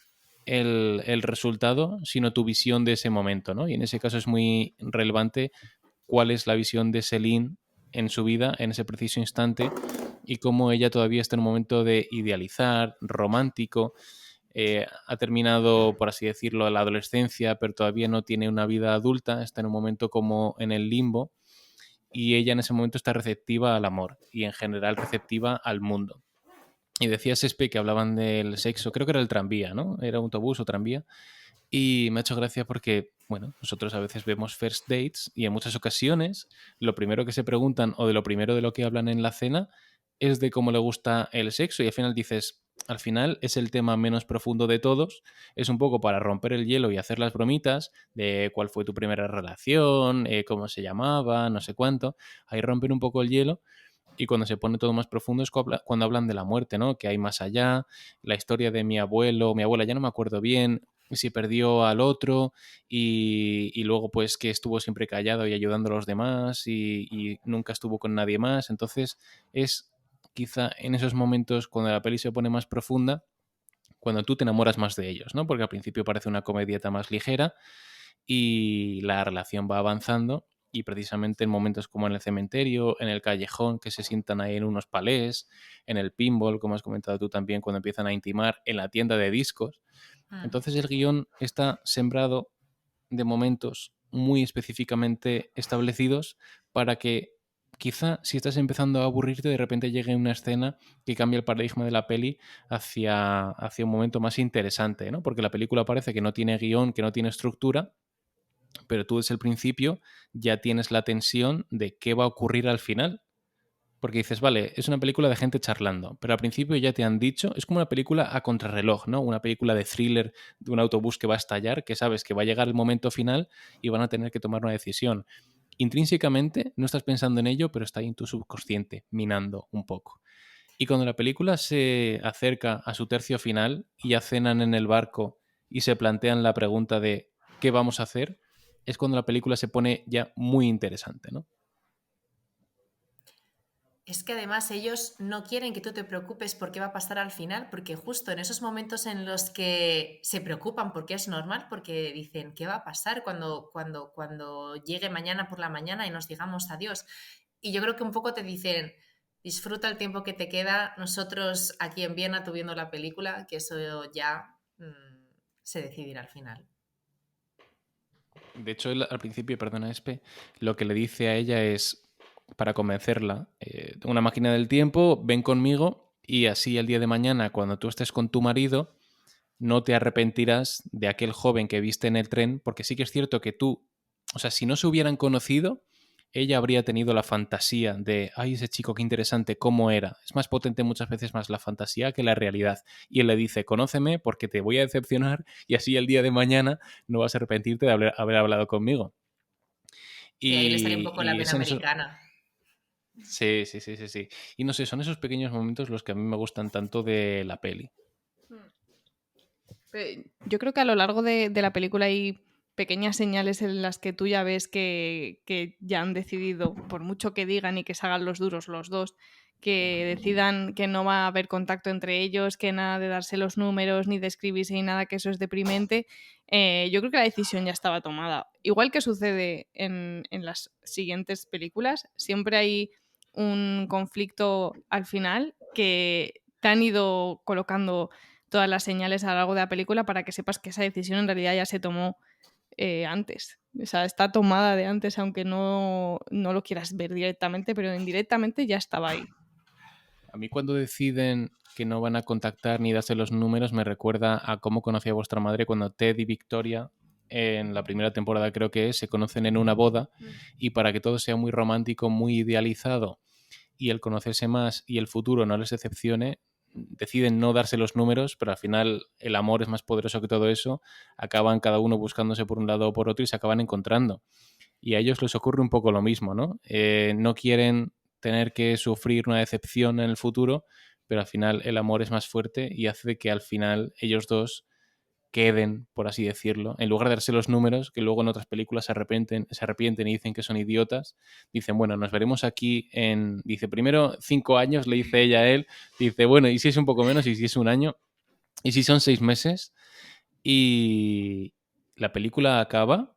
el resultado, sino tu visión de ese momento, ¿no? Y en ese caso es muy relevante cuál es la visión de Celine en su vida, en ese preciso instante, y cómo ella todavía está en un momento de idealizar, romántico, ha terminado, por así decirlo, la adolescencia, pero todavía no tiene una vida adulta, está en un momento como en el limbo y ella en ese momento está receptiva al amor y en general receptiva al mundo. Y decías, Espe, que hablaban del sexo, creo que era el tranvía, ¿no? Era autobús o tranvía. Y me ha hecho gracia porque, bueno, nosotros a veces vemos first dates y en muchas ocasiones lo primero que se preguntan o de lo primero de lo que hablan en la cena es de cómo le gusta el sexo y al final dices, al final es el tema menos profundo de todos, es un poco para romper el hielo y hacer las bromitas de cuál fue tu primera relación, cómo se llamaba, no sé cuánto, ahí rompen un poco el hielo y cuando se pone todo más profundo es cuando hablan de la muerte, ¿no? Que hay más allá, la historia de mi abuelo, mi abuela, ya no me acuerdo bien si perdió al otro y luego pues que estuvo siempre callado y ayudando a los demás y nunca estuvo con nadie más. Entonces es quizá en esos momentos cuando la peli se pone más profunda, cuando tú te enamoras más de ellos, ¿no? Porque al principio parece una comedieta más ligera y la relación va avanzando y precisamente en momentos como en el cementerio, en el callejón, que se sientan ahí en unos palés, en el pinball, como has comentado tú también, cuando empiezan a intimar, en la tienda de discos. Entonces el guión está sembrado de momentos muy específicamente establecidos para que quizá si estás empezando a aburrirte de repente llegue una escena que cambie el paradigma de la peli hacia un momento más interesante, ¿no? Porque la película parece que no tiene guión, que no tiene estructura, pero tú desde el principio ya tienes la tensión de qué va a ocurrir al final. Porque dices, vale, es una película de gente charlando, pero al principio ya te han dicho, es como una película a contrarreloj, ¿no? Una película de thriller de un autobús que va a estallar, que sabes que va a llegar el momento final y van a tener que tomar una decisión. Intrínsecamente no estás pensando en ello, pero está ahí en tu subconsciente, minando un poco. Y cuando la película se acerca a su tercio final y ya cenan en el barco y se plantean la pregunta de ¿qué vamos a hacer? Es cuando la película se pone ya muy interesante, ¿no? Es que además ellos no quieren que tú te preocupes por qué va a pasar al final, porque justo en esos momentos en los que se preocupan, porque es normal, porque dicen, ¿qué va a pasar cuando llegue mañana por la mañana y nos digamos adiós? Y yo creo que un poco te dicen, disfruta el tiempo que te queda, nosotros aquí en Viena, tú viendo la película, que eso ya se decidirá al final. De hecho, él al principio, perdona, Espe, lo que le dice a ella es, para convencerla, una máquina del tiempo, ven conmigo y así el día de mañana, cuando tú estés con tu marido, no te arrepentirás de aquel joven que viste en el tren, porque sí que es cierto que tú, o sea, si no se hubieran conocido, ella habría tenido la fantasía de, ay, ese chico, qué interesante, cómo era. Es más potente muchas veces más la fantasía que la realidad. Y él le dice, conóceme porque te voy a decepcionar y así el día de mañana no vas a arrepentirte de haber hablado conmigo. Y ahí le sale un poco la Y pena es en eso... americana. Sí, sí, sí, sí, sí. Y no sé, son esos pequeños momentos los que a mí me gustan tanto de la peli. Yo creo que a lo largo de la película hay pequeñas señales en las que tú ya ves que ya han decidido, por mucho que digan y que se hagan los duros los dos, que decidan que no va a haber contacto entre ellos, que nada de darse los números, ni de escribirse, ni nada, que eso es deprimente. Yo creo que la decisión ya estaba tomada. Igual que sucede en las siguientes películas, siempre hay un conflicto al final que te han ido colocando todas las señales a lo largo de la película para que sepas que esa decisión en realidad ya se tomó antes. O sea, está tomada de antes, aunque no lo quieras ver directamente, pero indirectamente ya estaba ahí. A mí cuando deciden que no van a contactar ni darse los números me recuerda a cómo conocí a vuestra madre cuando Ted y Victoria en la primera temporada creo que es, se conocen en una boda y para que todo sea muy romántico, muy idealizado y el conocerse más y el futuro no les decepcione, deciden no darse los números, pero al final el amor es más poderoso que todo eso, acaban cada uno buscándose por un lado o por otro y se acaban encontrando. Y a ellos les ocurre un poco lo mismo, ¿no? No quieren tener que sufrir una decepción en el futuro, pero al final el amor es más fuerte y hace que al final ellos dos queden, por así decirlo, en lugar de darse los números, que luego en otras películas se arrepienten y dicen que son idiotas, dicen, bueno, nos veremos aquí en, dice, primero 5 años, le dice ella a él, dice, bueno, y si es un poco menos, y si es un año, y si son 6 meses, y la película acaba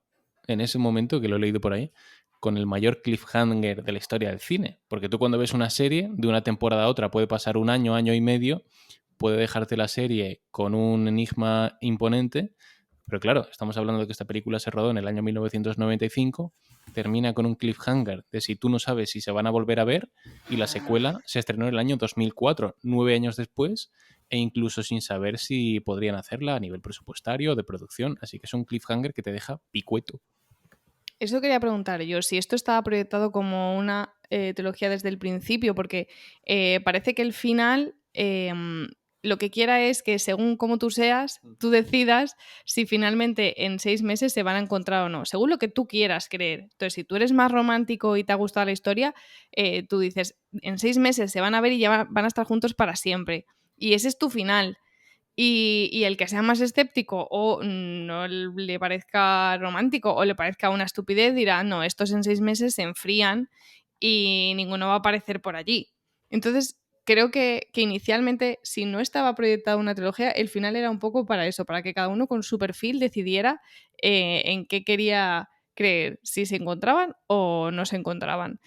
en ese momento, que lo he leído por ahí, con el mayor cliffhanger de la historia del cine. Porque tú cuando ves una serie, de una temporada a otra puede pasar un año, año y medio, puede dejarte la serie con un enigma imponente, pero claro, estamos hablando de que esta película se rodó en el año 1995, termina con un cliffhanger de si tú no sabes si se van a volver a ver, y la secuela se estrenó en el año 2004, 9 años después, e incluso sin saber si podrían hacerla a nivel presupuestario o de producción, así que es un cliffhanger que te deja picueto. Eso quería preguntar yo, si esto estaba proyectado como una trilogía desde el principio, porque parece que el final lo que quiera es que según como tú seas, tú decidas si finalmente en 6 meses se van a encontrar o no, según lo que tú quieras creer. Entonces, si tú eres más romántico y te ha gustado la historia, tú dices, en 6 meses se van a ver y ya van a estar juntos para siempre. Y ese es tu final. Y el que sea más escéptico o no le parezca romántico o le parezca una estupidez dirá, no, estos en 6 meses se enfrían y ninguno va a aparecer por allí. Entonces, creo que inicialmente, si no estaba proyectada una trilogía, el final era un poco para eso, para que cada uno con su perfil decidiera en qué quería creer, si se encontraban o no se encontraban.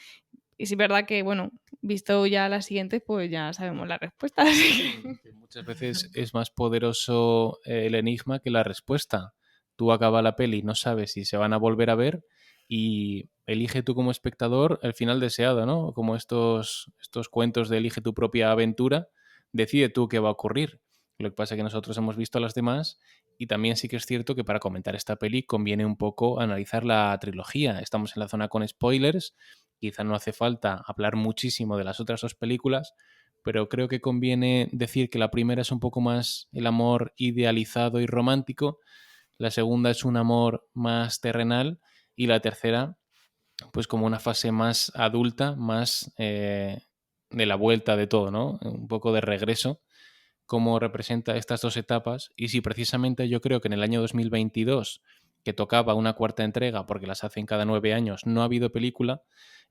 Y sí es verdad que, bueno, visto ya las siguientes, pues ya sabemos la respuesta. Que muchas veces es más poderoso el enigma que la respuesta. Tú acabas la peli, no sabes si se van a volver a ver y elige tú como espectador el final deseado, ¿no? Como estos cuentos de elige tu propia aventura, decide tú qué va a ocurrir. Lo que pasa es que nosotros hemos visto a las demás Y también sí que es cierto que para comentar esta peli conviene un poco analizar la trilogía. Estamos en la zona con spoilers, quizá no hace falta hablar muchísimo de las otras dos películas, pero creo que conviene decir que la primera es un poco más el amor idealizado y romántico, la segunda es un amor más terrenal y la tercera pues como una fase más adulta, más de la vuelta de todo, ¿no? Un poco de regreso, cómo representa estas dos etapas. Y si precisamente yo creo que en el año 2022, que tocaba una cuarta entrega, porque las hacen cada 9 años, no ha habido película,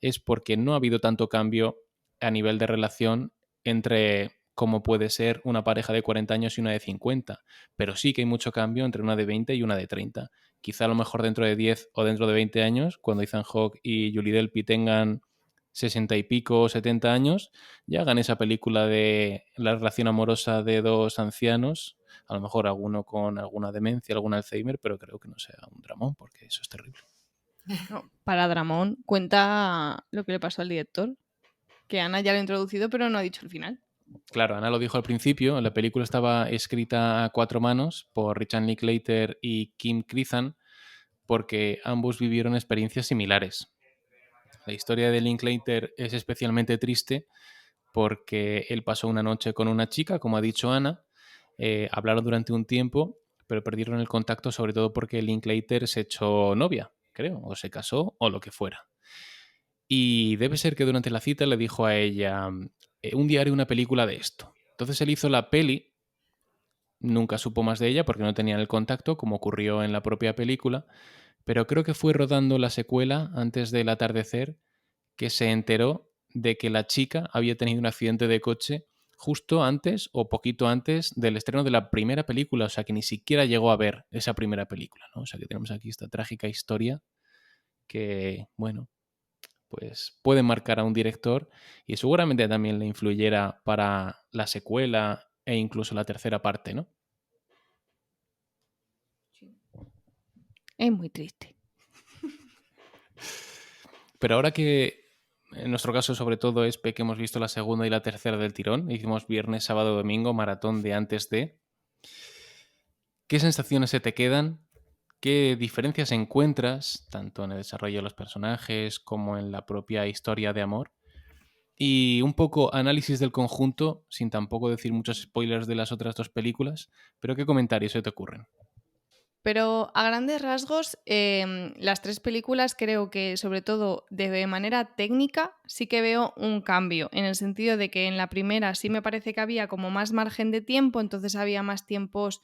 es porque no ha habido tanto cambio a nivel de relación entre cómo puede ser una pareja de 40 años y una de 50. Pero sí que hay mucho cambio entre una de 20 y una de 30. Quizá a lo mejor dentro de 10 o dentro de 20 años, cuando Ethan Hawke y Julie Delpy tengan 60 y pico o 70 años, ya hagan esa película de la relación amorosa de dos ancianos, a lo mejor alguno con alguna demencia, algún Alzheimer, pero creo que no sea un dramón, porque eso es terrible. No, para Dramón cuenta lo que le pasó al director, que Ana ya lo ha introducido, pero no ha dicho el final. Claro, Ana lo dijo al principio, la película estaba escrita a 4 manos por Richard Linklater y Kim Krizan, porque ambos vivieron experiencias similares. La historia de Linklater es especialmente triste porque él pasó una noche con una chica, como ha dicho Ana, hablaron durante un tiempo, pero perdieron el contacto sobre todo porque Linklater se echó novia, creo, o se casó o lo que fuera. Y debe ser que durante la cita le dijo a ella, un día haré una película de esto. Entonces él hizo la peli, nunca supo más de ella porque no tenían el contacto, como ocurrió en la propia película, pero creo que fue rodando la secuela antes del atardecer que se enteró de que la chica había tenido un accidente de coche justo antes o poquito antes del estreno de la primera película, o sea que ni siquiera llegó a ver esa primera película, ¿no? O sea que tenemos aquí esta trágica historia que, bueno, pues puede marcar a un director y seguramente también le influyera para la secuela e incluso la tercera parte, ¿no? Es muy triste. Pero ahora que en nuestro caso sobre todo es que hemos visto la segunda y la tercera del tirón, hicimos viernes, sábado, domingo, maratón de antes de... ¿Qué sensaciones se te quedan? ¿Qué diferencias encuentras, tanto en el desarrollo de los personajes como en la propia historia de amor? Y un poco análisis del conjunto, sin tampoco decir muchos spoilers de las otras dos películas, pero ¿qué comentarios se te ocurren? Pero a grandes rasgos, las tres películas creo que sobre todo de manera técnica sí que veo un cambio, en el sentido de que en la primera sí me parece que había como más margen de tiempo, entonces había más tiempos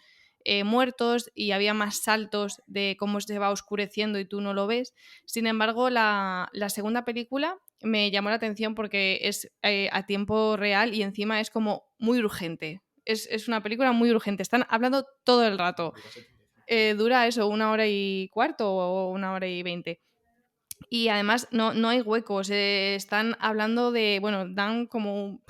muertos y había más saltos de cómo se va oscureciendo y tú no lo ves. Sin embargo, la segunda película me llamó la atención porque es a tiempo real y encima es como muy urgente. Es una película muy urgente, están hablando todo el rato. Dura eso, 1 hora y cuarto o 1 hora y 20. Y además no hay huecos, están hablando de, bueno, dan como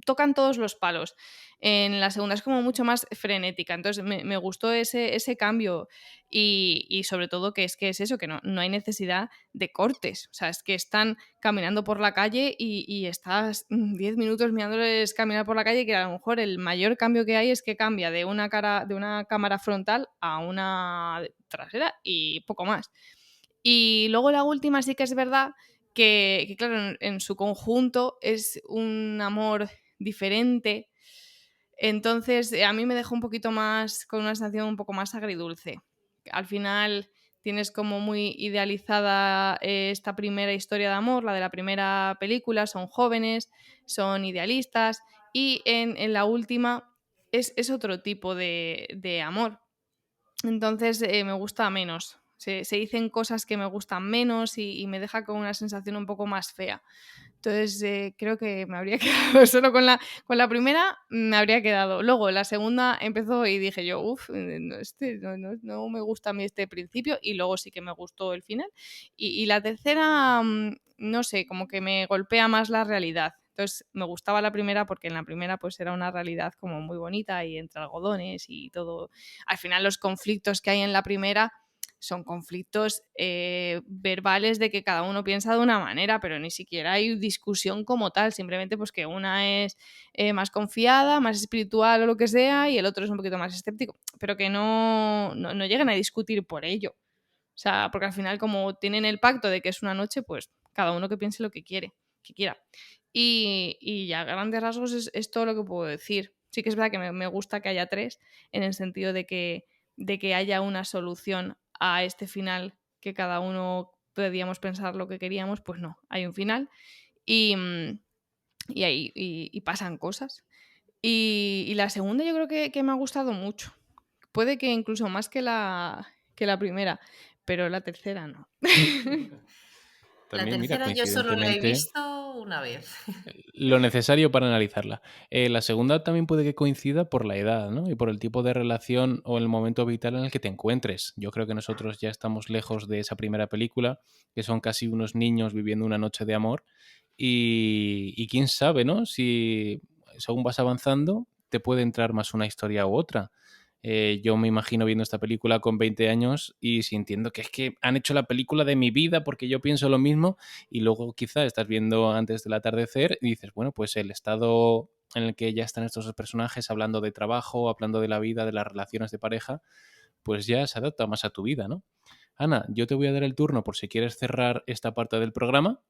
tocan todos los palos. En la segunda es como mucho más frenética, entonces me gustó ese cambio y sobre todo que es eso, que no hay necesidad de cortes, o sea, es que están caminando por la calle y estás 10 minutos mirándoles caminar por la calle, que a lo mejor el mayor cambio que hay es que cambia de una cámara frontal a una trasera y poco más. Y luego la última sí que es verdad que claro, en su conjunto es un amor diferente. Entonces, a mí me dejó un poquito más, con una sensación un poco más agridulce. Al final tienes como muy idealizada esta primera historia de amor, la de la primera película, son jóvenes, son idealistas, y en la última es otro tipo de amor. Entonces me gusta menos. Se dicen cosas que me gustan menos y me deja con una sensación un poco más fea. Entonces creo que me habría quedado solo con la primera, me habría quedado. Luego la segunda empezó y dije yo, no me gusta a mí este principio, y luego sí que me gustó el final. Y la tercera, no sé, como que me golpea más la realidad. Entonces me gustaba la primera porque en la primera pues era una realidad como muy bonita y entre algodones y todo. Al final los conflictos que hay en la primera son conflictos verbales de que cada uno piensa de una manera, pero ni siquiera hay discusión como tal, simplemente pues que una es más confiada, más espiritual o lo que sea, y el otro es un poquito más escéptico, pero que no llegan a discutir por ello. O sea, porque al final como tienen el pacto de que es una noche, pues cada uno que piense lo que quiera. Y ya a grandes rasgos es todo lo que puedo decir. Sí que es verdad que me gusta que haya 3, en el sentido de que haya una solución a este final, que cada uno podíamos pensar lo que queríamos, pues no, hay un final y ahí y pasan cosas. Y la segunda yo creo que me ha gustado mucho. Puede que incluso más que la primera, pero la tercera no. La También, mira, tercera yo solo la he coincidentemente, visto una vez. lo necesario para analizarla. La segunda también puede que coincida por la edad, ¿no? Y por el tipo de relación o el momento vital en el que te encuentres. Yo creo que nosotros ya estamos lejos de esa primera película, que son casi unos niños viviendo una noche de amor. Y quién sabe, ¿no? Si según vas avanzando, te puede entrar más una historia u otra. Yo me imagino viendo esta película con 20 años y sintiendo que es que han hecho la película de mi vida porque yo pienso lo mismo, y luego quizá estás viendo Antes del atardecer y dices, bueno, pues el estado en el que ya están estos dos personajes hablando de trabajo, hablando de la vida, de las relaciones de pareja, pues ya se adapta más a tu vida, ¿no? Ana, yo te voy a dar el turno por si quieres cerrar esta parte del programa.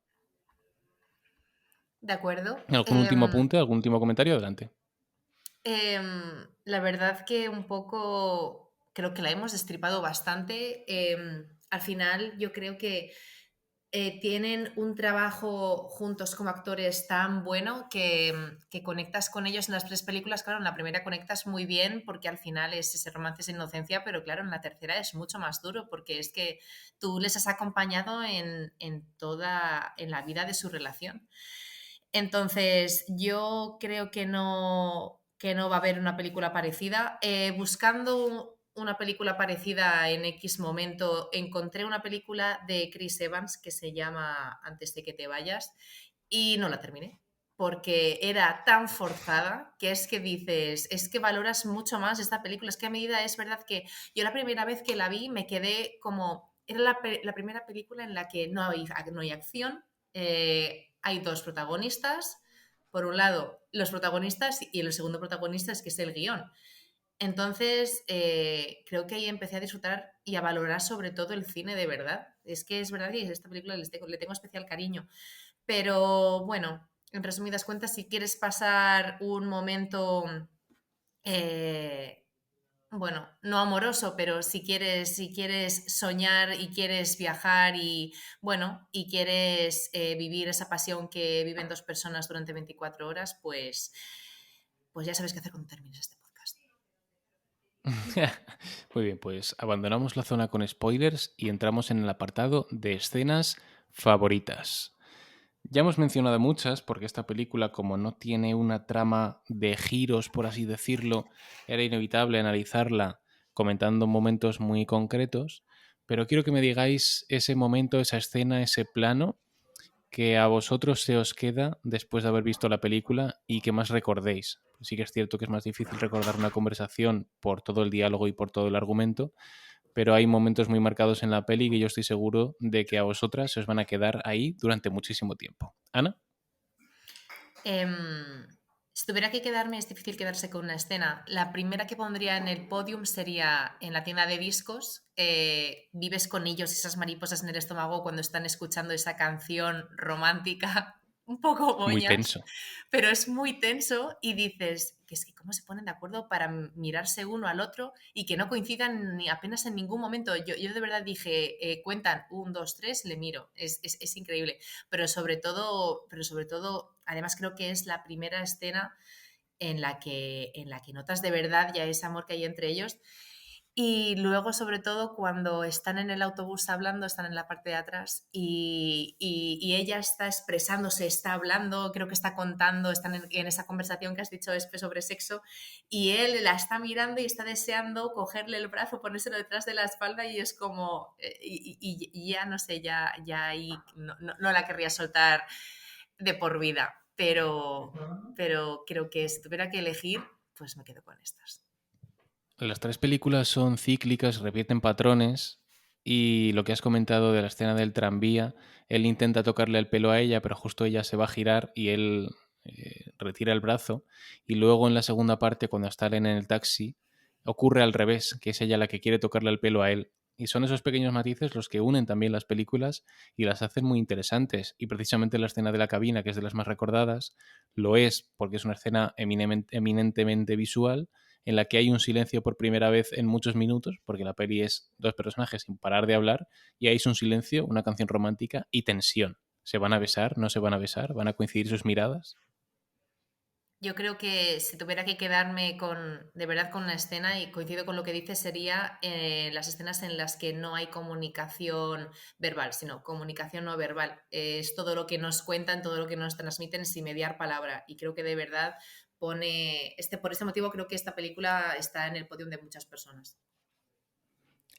De acuerdo. ¿Algún último apunte, algún último comentario? Adelante. La verdad que un poco creo que la hemos destripado bastante. Al final yo creo que tienen un trabajo juntos como actores tan bueno que conectas con ellos en las 3 películas. Claro, en la primera conectas muy bien porque al final es ese romance sin inocencia, pero claro, en la tercera es mucho más duro porque es que tú les has acompañado en la vida de su relación. Entonces, yo creo que no va a haber una película parecida. Buscando una película parecida en X momento, encontré una película de Chris Evans que se llama Antes de que te vayas y no la terminé porque era tan forzada que es que dices, es que valoras mucho más esta película. Es que a medida es verdad que yo la primera vez que la vi me quedé como, era la primera película en la que no hay acción, hay 2 protagonistas. Por un lado, los protagonistas y el segundo protagonista es que es el guión. Entonces, creo que ahí empecé a disfrutar y a valorar sobre todo el cine de verdad. Es que es verdad que a esta película le tengo especial cariño. Pero bueno, en resumidas cuentas, si quieres pasar un momento eh, bueno, no amoroso, pero si quieres soñar y quieres viajar y, bueno, y quieres vivir esa pasión que viven 2 personas durante 24 horas, pues ya sabes qué hacer cuando termines este podcast. Muy bien, pues abandonamos la zona con spoilers y entramos en el apartado de escenas favoritas. Ya hemos mencionado muchas, porque esta película, como no tiene una trama de giros, por así decirlo, era inevitable analizarla comentando momentos muy concretos, pero quiero que me digáis ese momento, esa escena, ese plano que a vosotros se os queda después de haber visto la película y que más recordéis. Sí que es cierto que es más difícil recordar una conversación por todo el diálogo y por todo el argumento, pero hay momentos muy marcados en la peli que yo estoy seguro de que a vosotras se os van a quedar ahí durante muchísimo tiempo. ¿Ana? Si tuviera que quedarme, es difícil quedarse con una escena. La primera que pondría en el podium sería en la tienda de discos. Vives con ellos esas mariposas en el estómago cuando están escuchando esa canción romántica, un poco Muy moñas, tenso. pero es muy tenso y dices que es que cómo se ponen de acuerdo para mirarse uno al otro y que no coincidan ni apenas en ningún momento. Yo de verdad dije, cuentan 1, 2, 3, le miro. Es increíble. Pero sobre todo, además creo que es la primera escena en la que notas de verdad ya ese amor que hay entre ellos. Y luego, sobre todo, cuando están en el autobús hablando, están en la parte de atrás y ella está expresándose, está hablando, creo que está contando, están en esa conversación que has dicho sobre sexo, y él la está mirando y está deseando cogerle el brazo, ponérselo detrás de la espalda y es como, y ya no sé, ya ahí no la querría soltar de por vida, pero creo que si tuviera que elegir, pues me quedo con estas. Las 3 películas son cíclicas, repiten patrones, Y lo que has comentado de la escena del tranvía, él intenta tocarle el pelo a ella, pero justo ella se va a girar y él retira el brazo. Y luego en la segunda parte, cuando están en el taxi, ocurre al revés, que es ella la que quiere tocarle el pelo a él. Y son esos pequeños matices los que unen también las películas y las hacen muy interesantes. Y precisamente la escena de la cabina, que es de las más recordadas, lo es porque es una escena eminentemente visual en la que hay un silencio por primera vez en muchos minutos, porque la peli es dos personajes sin parar de hablar, y ahí es un silencio, una canción romántica y tensión. ¿Se van a besar? ¿No se van a besar? ¿Van a coincidir sus miradas? Yo creo que si tuviera que quedarme de verdad con una escena, y coincido con lo que dices, sería las escenas en las que no hay comunicación verbal, sino comunicación no verbal. Es todo lo que nos cuentan, todo lo que nos transmiten sin mediar palabra. Y creo que de verdad por este motivo creo que esta película está en el podio de muchas personas.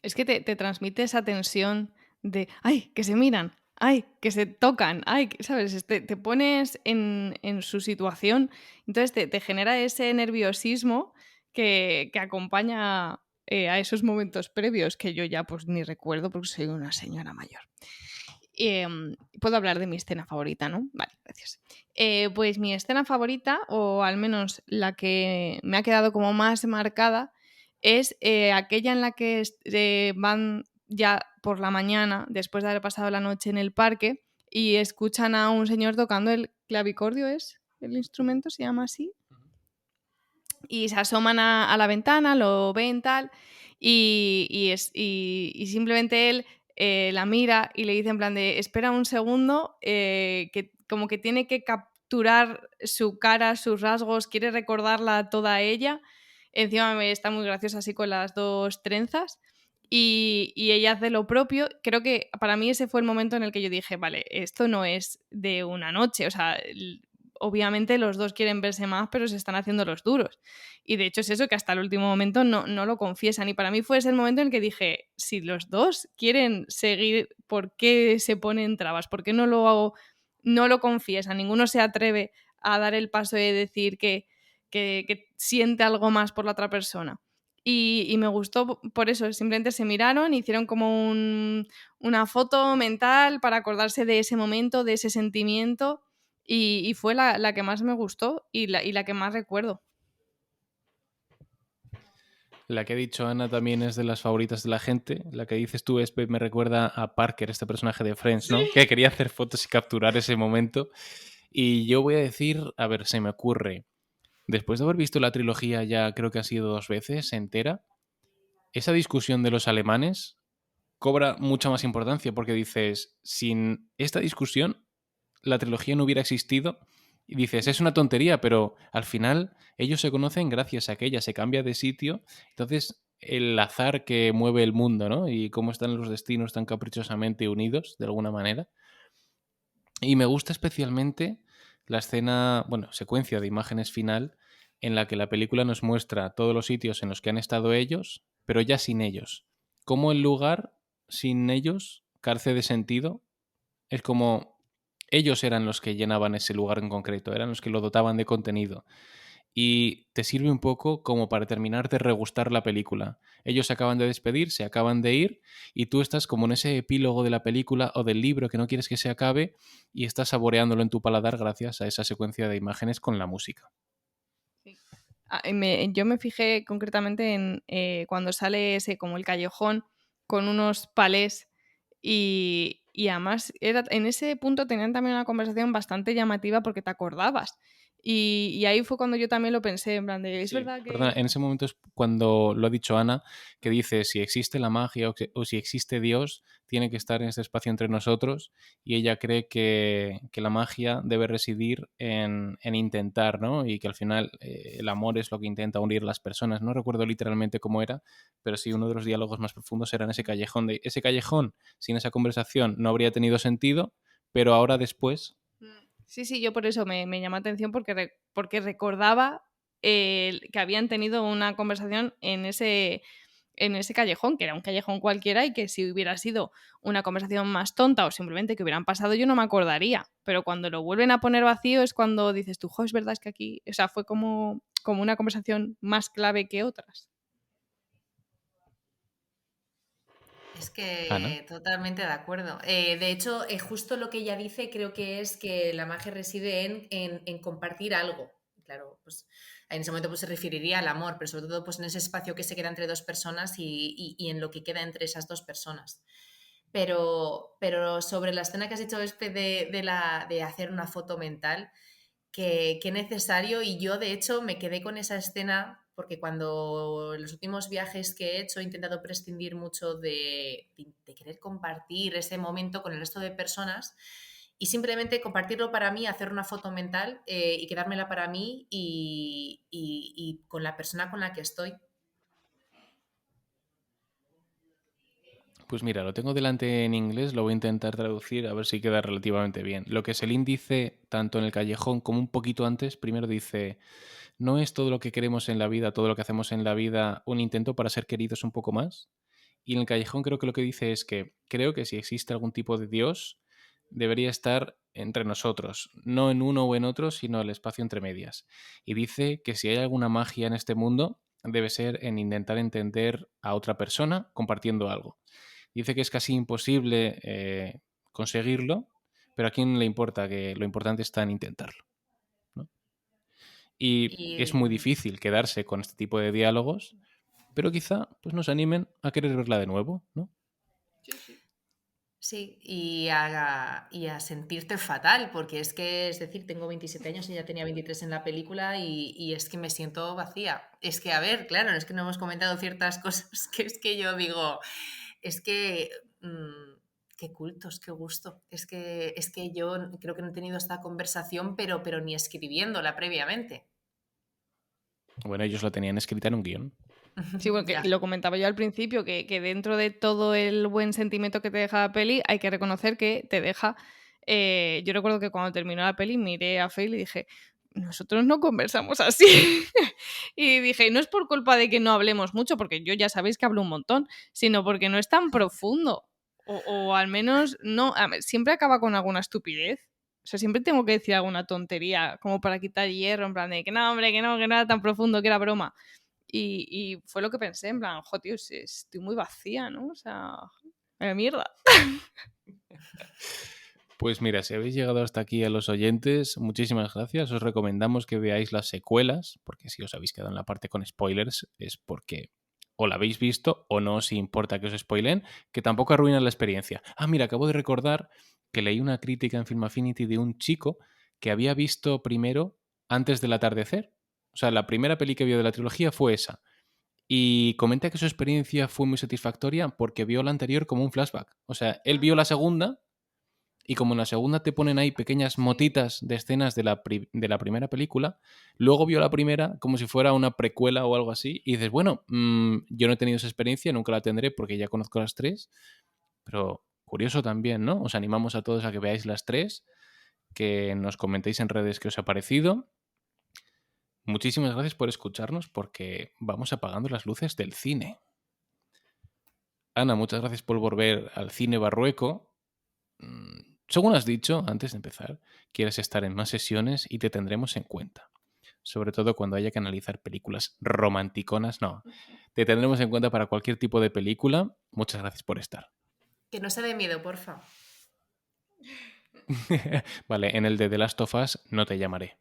Es que te transmite esa tensión de, ¡ay, que se miran! ¡Ay, que se tocan! ¡Ay, ¿sabes? Te pones en su situación, entonces te genera ese nerviosismo que acompaña a esos momentos previos que yo ya pues ni recuerdo porque soy una señora mayor. Puedo hablar de mi escena favorita, ¿no? Vale, gracias. Pues mi escena favorita, o al menos la que me ha quedado como más marcada, es aquella en la que van ya por la mañana, después de haber pasado la noche en el parque, y escuchan a un señor tocando el clavicordio, ¿es el instrumento? ¿Se llama así? Y se asoman a la ventana, lo ven tal, y simplemente él la mira y le dice en plan de espera un segundo, que como que tiene que capturar su cara, sus rasgos, quiere recordarla toda a ella. Encima me está muy graciosa así con las dos trenzas. Y ella hace lo propio. Creo que para mí ese fue el momento en el que yo dije, vale, esto no es de una noche. O sea, obviamente los dos quieren verse más, pero se están haciendo los duros. Y de hecho es eso, que hasta el último momento no lo confiesan. Y para mí fue ese el momento en el que dije, si los dos quieren seguir, ¿por qué se ponen trabas? ¿Por qué no lo confiesan? Ninguno se atreve a dar el paso de decir que siente algo más por la otra persona. Y me gustó por eso, simplemente se miraron, hicieron como una foto mental para acordarse de ese momento, de ese sentimiento, y fue la que más me gustó y la que más recuerdo. La que ha dicho Ana también es de las favoritas de la gente. La que dices tú me recuerda a Parker, este personaje de Friends, ¿no? Que quería hacer fotos y capturar ese momento. Y yo voy a decir, a ver, se me ocurre, después de haber visto la trilogía ya creo que ha sido 2 veces entera, esa discusión de los alemanes cobra mucha más importancia porque dices, sin esta discusión la trilogía no hubiera existido. Y dices, es una tontería, pero al final ellos se conocen gracias a que ella se cambia de sitio. Entonces, el azar que mueve el mundo, ¿no? Y cómo están los destinos tan caprichosamente unidos, de alguna manera. Y me gusta especialmente la escena, bueno, secuencia de imágenes final, en la que la película nos muestra todos los sitios en los que han estado ellos, pero ya sin ellos. Cómo el lugar sin ellos carece de sentido. Es como ellos eran los que llenaban ese lugar en concreto, eran los que lo dotaban de contenido. Y te sirve un poco como para terminar de regustar la película. Ellos se acaban de despedir, se acaban de ir, y tú estás como en ese epílogo de la película o del libro que no quieres que se acabe y estás saboreándolo en tu paladar gracias a esa secuencia de imágenes con la música. Sí. Yo me fijé concretamente en cuando sale ese como el callejón con unos palés y además en ese punto tenían también una conversación bastante llamativa porque te acordabas. Y ahí fue cuando yo también lo pensé, en plan de, es Sí, verdad perdona, que... en ese momento es cuando lo ha dicho Ana, que dice si existe la magia o si existe Dios, tiene que estar en este espacio entre nosotros, y ella cree que la magia debe residir en intentar, ¿no? Y que al final el amor es lo que intenta unir las personas. No recuerdo literalmente cómo era, pero sí uno de los diálogos más profundos era en ese callejón. Ese callejón, sin esa conversación, no habría tenido sentido, pero ahora después... Sí, sí, yo por eso me llamó atención porque recordaba que habían tenido una conversación en ese callejón, que era un callejón cualquiera y que si hubiera sido una conversación más tonta o simplemente que hubieran pasado yo no me acordaría. Pero cuando lo vuelven a poner vacío es cuando dices tú, jo, es verdad, es que aquí, o sea, fue como una conversación más clave que otras. Es Ana. que totalmente de acuerdo. De hecho, justo lo que ella dice creo que es que la magia reside en compartir algo. Claro, pues en ese momento pues, se referiría al amor, pero sobre todo pues, en ese espacio que se queda entre dos personas y en lo que queda entre esas dos personas. Pero sobre la escena que has dicho de hacer una foto mental, que necesario y yo de hecho me quedé con esa escena porque cuando en los últimos viajes que he hecho he intentado prescindir mucho de querer compartir ese momento con el resto de personas y simplemente compartirlo para mí, hacer una foto mental y quedármela para mí y con la persona con la que estoy. Pues mira, lo tengo delante en inglés, lo voy a intentar traducir a ver si queda relativamente bien. Lo que Celine dice, tanto en El Callejón como un poquito antes, primero dice, no es todo lo que queremos en la vida, todo lo que hacemos en la vida, un intento para ser queridos un poco más. Y en El Callejón creo que lo que dice es que creo que si existe algún tipo de Dios, debería estar entre nosotros, no en uno o en otro, sino el espacio entre medias. Y dice que si hay alguna magia en este mundo, debe ser en intentar entender a otra persona compartiendo algo. Dice que es casi imposible conseguirlo, pero a quién le importa, que lo importante está en intentarlo, ¿no? Y es Y muy difícil quedarse con este tipo de diálogos, pero quizá pues, nos animen a querer verla de nuevo, ¿no? sí, y a sentirte fatal, porque es que, es decir, tengo 27 años y ya tenía 23 en la película y es que me siento vacía. Es que, a ver, claro, es que no hemos comentado ciertas cosas que es que yo digo, es que, qué cultos, qué gusto. Es que yo creo que no he tenido esta conversación, pero ni escribiéndola previamente. Bueno, ellos lo tenían escrita en un guión. Sí, porque Ya. lo comentaba yo al principio, que dentro de todo el buen sentimiento que te deja la peli, hay que reconocer que te deja... yo recuerdo que cuando terminó la peli miré a Faye y dije, nosotros no conversamos así. Y dije, no es por culpa de que no hablemos mucho, porque yo ya sabéis que hablo un montón, sino porque no es tan profundo. O al menos no, a ver, siempre acaba con alguna estupidez. O sea, siempre tengo que decir alguna tontería, como para quitar hierro, en plan de que no, hombre, que no era tan profundo, que era broma. Y fue lo que pensé, en plan, jo, tío, estoy muy vacía, ¿no? O sea, mierda. Pues mira, si habéis llegado hasta aquí a los oyentes, muchísimas gracias. Os recomendamos que veáis las secuelas, porque si os habéis quedado en la parte con spoilers es porque o la habéis visto o no os importa que os spoilen, que tampoco arruinan la experiencia. Ah, mira, acabo de recordar que leí una crítica en Film Affinity de un chico que había visto primero Antes del atardecer. O sea, la primera peli que vio de la trilogía fue esa. Y comenta que su experiencia fue muy satisfactoria porque vio la anterior como un flashback. O sea, él vio la segunda y como en la segunda te ponen ahí pequeñas motitas de escenas de la primera película, luego vio la primera como si fuera una precuela o algo así y dices, bueno, yo no he tenido esa experiencia, nunca la tendré porque ya conozco las tres, pero curioso también, ¿no? Os animamos a todos a que veáis las tres, que nos comentéis en redes qué os ha parecido. Muchísimas gracias por escucharnos porque vamos apagando las luces del cine. Ana, muchas gracias por volver al cine barrueco. Según has dicho antes de empezar, quieres estar en más sesiones y te tendremos en cuenta. Sobre todo cuando haya que analizar películas romanticonas, no. Te tendremos en cuenta para cualquier tipo de película. Muchas gracias por estar. Que no se dé miedo, porfa. Vale, en el de The Last of Us no te llamaré.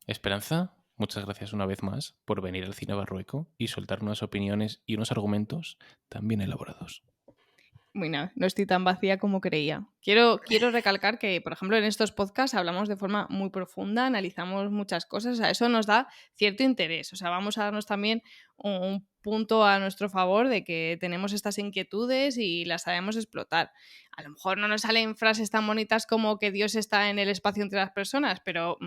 Esperanza, muchas gracias una vez más por venir al cine barrueco y soltar unas opiniones y unos argumentos tan bien elaborados. Bueno, no estoy tan vacía como creía. Quiero recalcar que, por ejemplo, en estos podcasts hablamos de forma muy profunda, analizamos muchas cosas, o sea, eso nos da cierto interés. O sea, vamos a darnos también un punto a nuestro favor de que tenemos estas inquietudes y las sabemos explotar. A lo mejor no nos salen frases tan bonitas como que Dios está en el espacio entre las personas, pero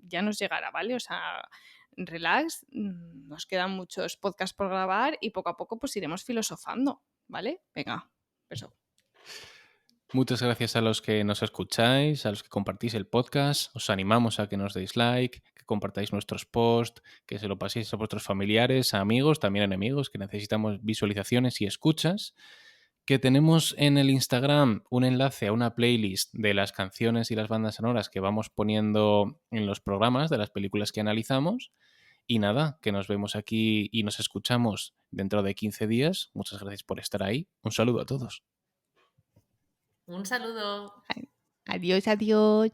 ya nos llegará, ¿vale? O sea, relax, nos quedan muchos podcasts por grabar y poco a poco pues iremos filosofando, ¿vale? Venga. Eso. Muchas gracias a los que nos escucháis, a los que compartís el podcast. Os animamos a que nos deis like, que compartáis nuestros posts, que se lo paséis a vuestros familiares, a amigos, también a enemigos, que necesitamos visualizaciones y escuchas. Que tenemos en el Instagram un enlace a una playlist de las canciones y las bandas sonoras que vamos poniendo en los programas de las películas que analizamos. Y nada, que nos vemos aquí y nos escuchamos dentro de 15 días. Muchas gracias por estar ahí. Un saludo a todos. Un saludo. Adiós, adiós.